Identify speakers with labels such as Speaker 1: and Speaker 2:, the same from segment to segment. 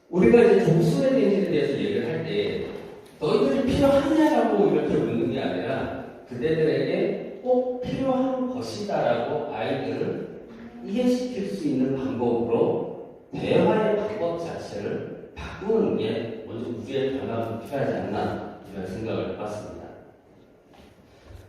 Speaker 1: 우리가 이제 조수에 대해서 얘기를 할 때 너희들이 필요하냐라고 이렇게 묻는 게 아니라 그대들에게 꼭 필요한 것이다라고 아이들을 이해시킬 수 있는 방법으로 대화의 방법 자체를 바꾸는 게 먼저 우리의 변화가 필요하지 않나 이런 생각을 해봤습니다.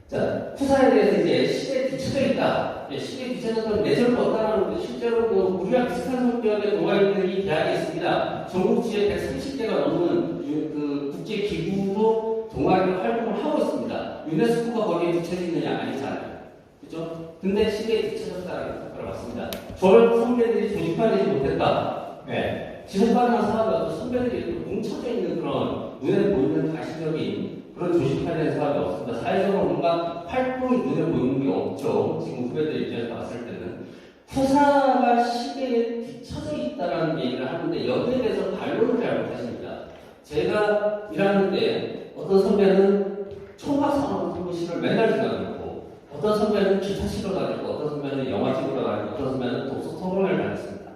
Speaker 1: 자, 후사에 대해서 이제 시대에 뒤쳐져 있다. 시대에 뒤쳐졌다면 내절도 없다는 건데 실제로 그 우리와 비슷한 성격의 동아리들이 대학에 있습니다. 전국지에 130개가 넘는 그 국제기구도 동아리로 활동을 하고 있습니다. 유네스코가 거기에 뒤쳐져 있느냐? 아니잖아요. 그죠? 근데 시대에 뒤쳐졌다는 평가를 받습니다. 저런 선배들이 조직화되지 못했다. 네. 지속가능한 사업이 어떤 선배들이 뭉쳐져 있는 그런 눈에 보이는 가시적인 그런 조직화된 사업이 없습니다. 사회적으로 뭔가 활동이 눈에 보이는 게 없죠. 지금 후배들 입장에서 봤을 때는. 후사가 시대에 뒤쳐져 있다는 얘기를 하는데 여기에 대해서 반론을 잘 못하십니다. 제가 일하는 때 어떤 선배는 총각상업 교실을 맨날 지나다니고 어떤 선배는 기타 치러 다니고 어떤 선배는 영화 찍으러 다니고 어떤 선배는 독서 토론을 다녔습니다.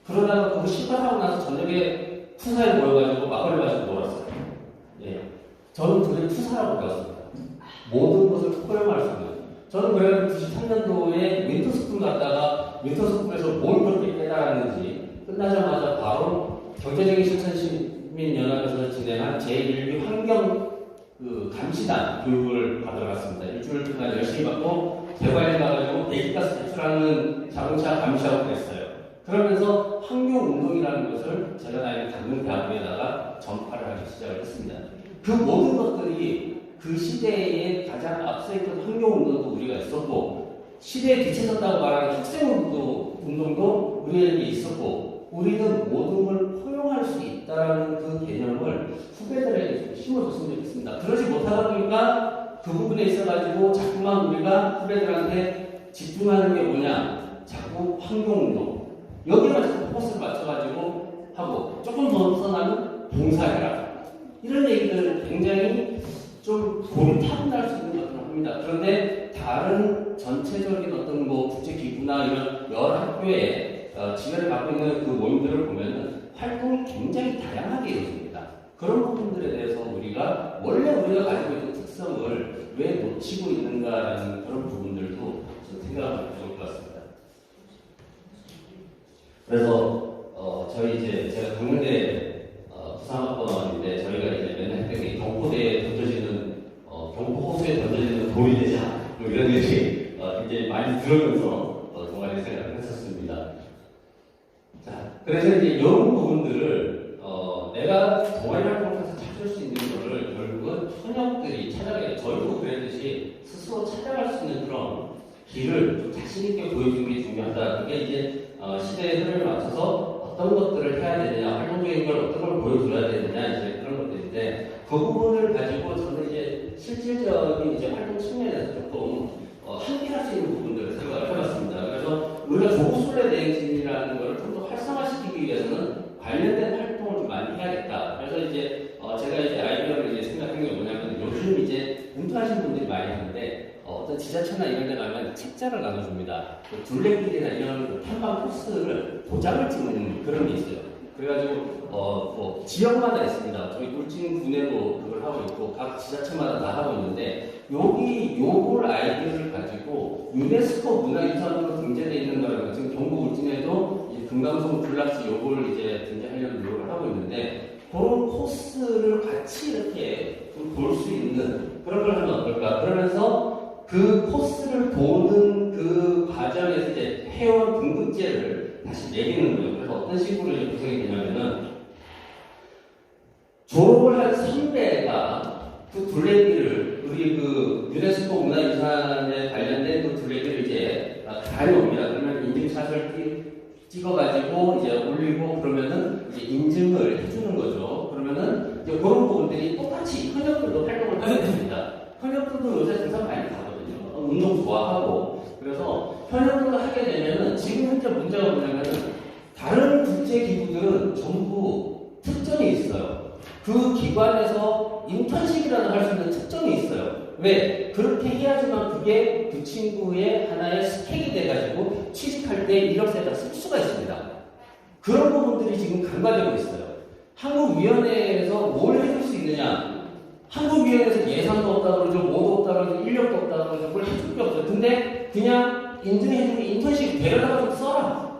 Speaker 1: 그러다가 그거 실패하고 나서 저녁에 후사에 모여가지고 막걸리 마시고 놀았어요. 예. 저는 그게 투사라고 배웠습니다. 모든 것을 포용할 수 있는. 저는 그래서 93년도에 윈터스쿨 갔다가 윈터스쿨에서 뭘 그렇게 깨달았는지 끝나자마자 바로 경제적인 실천시민연합에서 진행한 제1기 환경 감시단 교육을 받으러 갔습니다. 일주일 동안 열심히 받고 대관에 가가지고 배기가스 배출하는 자동차 감시하고 그랬어요. 그러면서 환경운동이라는 것을 제가 다니는 강릉대학교에다가 전파를 하기 시작을 했습니다. 그 모든 것들이 그 시대에 가장 앞서 있던 환경운동도 우리가 있었고 시대에 뒤쳐졌다고 말하는 학생운동도 우리에게 있었고 우리는 모든 걸 포용할 수 있다는 그 개념을 후배들에게 심어줬으면 좋겠습니다. 그러지 못하다 보니까 그 부분에 있어가지고 자꾸만 우리가 후배들한테 집중하는 게 뭐냐 자꾸 환경운동 여기만 자꾸 포커스를 맞춰가지고 하고 조금 더 벗어나면 봉사해라 이런 얘기들 굉장히 좀 고리타분할 수 있는 것들을 합니다. 그런데 다른 전체적인 어떤 뭐 국제기구나 이런 여러 학교에 지원을 받고 있는 그 모임들을 보면은 활동이 굉장히 다양하게 이루어집니다. 그런 부분들에 대해서 우리가 원래 우리가 가지고 있는 특성을 왜 놓치고 있는가라는 그런 부분들도 좀 생각하면 좋을 것 같습니다. 그래서 저희 이제 제가 강릉대 부산학번인데 저희가 이제 맨날 했던 게 경포대에 던져지는 경포 호수에 던져지는 돌이 되자 뭐 이런 얘기 이제 많이 들으면서 동아리 생각을 했었습니다. 자, 그래서 이제 이런 부분들을 내가 동아리 활동에서 찾을 수 있는 거를 결국은 현역들이 찾아가야 저희도 그랬듯이 스스로 찾아갈 수 있는 그런 길을 좀 자신 있게 보여주는 게 중요하다. 그게 이제 시대의 흐름에 맞춰서 어떤 것들을 해야 되느냐, 활동적인 걸 어떤 걸 보여줘야 되느냐, 이제 그런 것들인데, 그 부분을 가지고 저는 이제 실질적인 이제 활동 측면에서 조금 함께할 수 있는 부분들을 생각을 해봤습니다. 그래서 우리가 조국순례 대행진이라는 걸 좀 더 활성화시키기 위해서는 관련된 활동을 좀 많이 해야겠다. 그래서 이제 제가 이제 아이디어를 이제 생각한 게 뭐냐면 요즘 이제 은퇴하신 분들이 많이 하는데 어떤 지자체나 이런 데 가면 책자를 나눠줍니다. 그 둘레길이나 이런 그 탐방 코스를 도장을 찍는 그런 게 있어요. 그래가지고 뭐 지역마다 있습니다. 저희 울진군에도 그걸 하고 있고 각 지자체마다 다 하고 있는데 요걸 아이디어를 가지고 유네스코 문화유산으로 등재되어 있는 거라고 지금 경북 울진에도 금강송 군락지 요걸 이제 등재하려는 노력을 하고 있는데 그런 코스를 같이 이렇게 좀 볼 수 있는 그런 걸 하면 어떨까? 그러면서 그 코스를 도는 그 과정에서 이제 회원 등급제를 다시 매기는 거예요. 그래서 어떤 식으로 이제 구성이 되냐면은 졸업을 한 선배가 그 둘레길을 우리 그 유네스코 문화유산에 관련된 그 둘레길을 이제 다녀옵니다. 그러면 인증샷을 찍어가지고 이제 올리고 그러면은 이제 인증을 해주는 거죠. 그러면은 이제 그런 부분들이 똑같이 현역들도 활동을 하게 됩니다. 현역들도 요새 등산 많이 가거든요. 운동 좋아하고. 그래서 현역들도 하게 되면은 지금 현재 문제가 뭐냐면은 다른 국제기구들은 전부 특전이 있어요. 그 기관에서 인턴십이라는 할 수 있는 특전이 있어요. 왜? 그렇게 해야지만 그게 그 친구의 하나의 스펙이 돼가지고 취직할 때 이력서에다 쓸 수가 있습니다. 그런 부분들이 지금 간과되고 있어요. 한국위원회에서 뭘 해줄 수 있느냐? 한국위원회에서 예산도 없다 그러죠, 뭐도 없다 그러죠, 인력도 없다 그러죠, 그걸 해줄 게 없어요. 근데 그냥 인증해주고 인턴십 데려다가 좀 써라.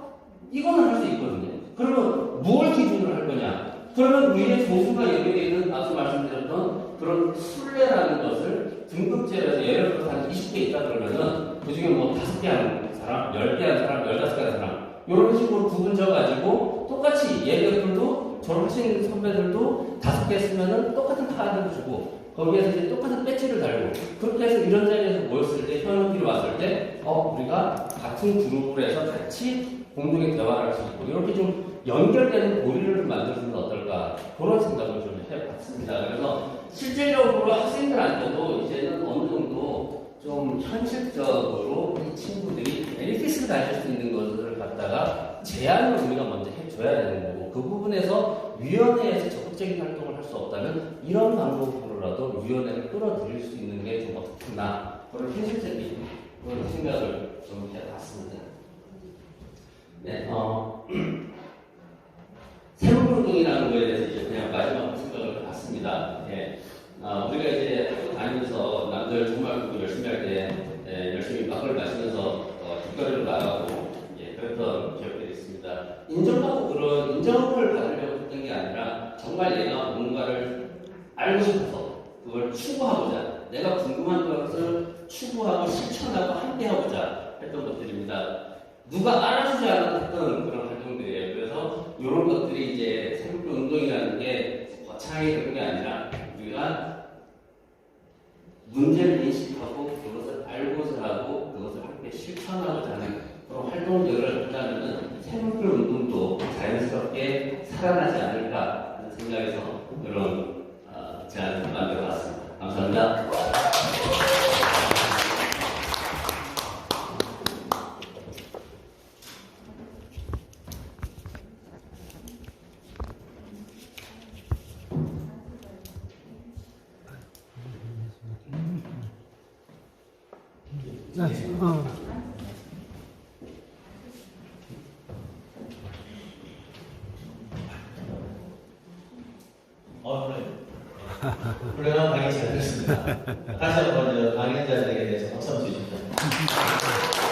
Speaker 1: 이거는 할 수 있거든요. 그러면 무엇 기준으로 할 거냐? 그러면 우리의 조수가 여기에 있는 앞서 말씀드렸던 그런 순례라는 것을 등급제로 해서 예를 들어서 한 20개 있다 그러면은 그 중에 뭐 5개 하는 사람, 10개 하는 사람, 15개 하는 사람 이런 식으로 구분 져가지고 똑같이 예비역들도 졸업하신 선배들도 5개 쓰면은 똑같은 카드를 주고 거기에서 이제 똑같은 배지를 달고 그렇게 해서 이런 자리에서 모였을 때 현역들이 왔을 때 우리가 같은 그룹으로 해서 같이 공동의 대화를 할 수 있고 이렇게 좀 연결되는 고리를 좀 만들어주면 어떨까 그런 생각을 좀 해봤습니다. 그래서 실질적으로 학생들한테도 이제는 어느 정도 좀 현실적으로 이 친구들이 베네피스를 가질 수 있는 것을 갖다가 제안을 우리가 먼저 해줘야 되는 거고 그 부분에서 위원회에서 적극적인 활동을 할 수 없다면 이런 방법으로라도 위원회를 끌어들일 수 있는 게 좀 어떻겠나 그런 현실적인 그런 생각을 좀 해봤습니다. 네, 새로운 운동이라는 거에 대해서 이제 그냥 마지막 생각을 해봤습니다. 예. 우리가 이제 학교 다니면서 남들 정말 공부 열심히 할 때 열심히 막걸리 마시면서 길거리로 나가고 그랬던 기억들이 있습니다. 인정받고 그런 인정을 받으려고 했던 게 아니라 정말 내가 뭔가를 알고 싶어서 그걸 추구하고자 내가 궁금한 것을 추구하고 실천하고 함께하고자 했던 것들입니다. 누가 알아주지 않아도 했던 그런 활동들이에요. 그래서 이런 것들이 이제 새롭게 운동이라는 게 거창하게 그런 게 아니라 우리가 문제를 인식하고 그것을 알고자 하고 그것을 함께 실천하고자 하는 그런 활동들을 한다면 새롭게 운동도 자연스럽게 살아나지 않을까 하는 생각에서 그런 제안을 만들어봤습니다. 감사합니다.
Speaker 2: 훌륭한 강의 잘 들었습니다. 다시 한번 강연자들에게 대해서 박수 한번 주십시오.